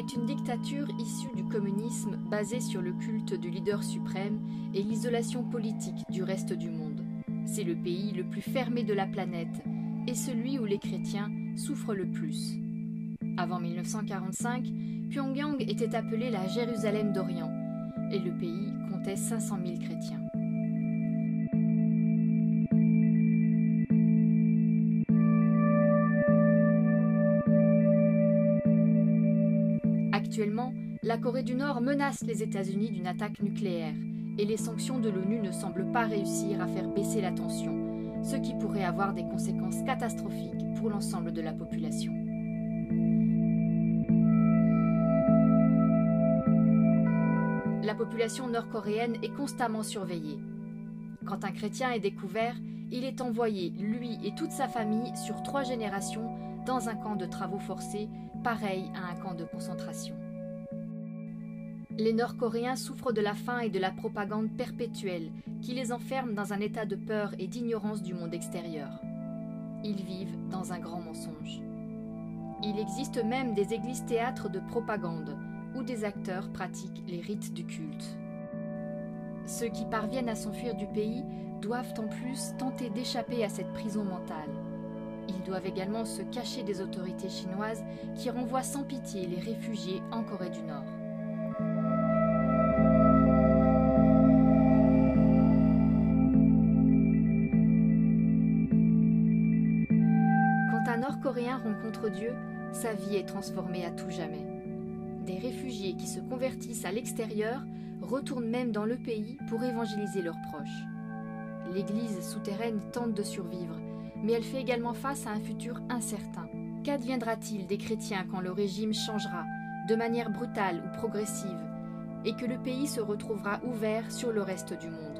est une dictature issue du communisme basée sur le culte du leader suprême et l'isolation politique du reste du monde. C'est le pays le plus fermé de la planète et celui où les chrétiens souffrent le plus. Avant 1945, Pyongyang était appelée la Jérusalem d'Orient et le pays comptait 500 000 chrétiens. Actuellement, la Corée du Nord menace les États-Unis d'une attaque nucléaire et les sanctions de l'ONU ne semblent pas réussir à faire baisser la tension, ce qui pourrait avoir des conséquences catastrophiques pour l'ensemble de la population. La population nord-coréenne est constamment surveillée. Quand un chrétien est découvert, il est envoyé, lui et toute sa famille, sur 3 générations, dans un camp de travaux forcés, pareil à un camp de concentration. Les Nord-Coréens souffrent de la faim et de la propagande perpétuelle qui les enferme dans un état de peur et d'ignorance du monde extérieur. Ils vivent dans un grand mensonge. Il existe même des églises-théâtres de propagande où des acteurs pratiquent les rites du culte. Ceux qui parviennent à s'enfuir du pays doivent en plus tenter d'échapper à cette prison mentale. Ils doivent également se cacher des autorités chinoises qui renvoient sans pitié les réfugiés en Corée du Nord. Quand un Nord-Coréen rencontre Dieu, sa vie est transformée à tout jamais. Des réfugiés qui se convertissent à l'extérieur retournent même dans le pays pour évangéliser leurs proches. L'Église souterraine tente de survivre, mais elle fait également face à un futur incertain. Qu'adviendra-t-il des chrétiens quand le régime changera, de manière brutale ou progressive, et que le pays se retrouvera ouvert sur le reste du monde ?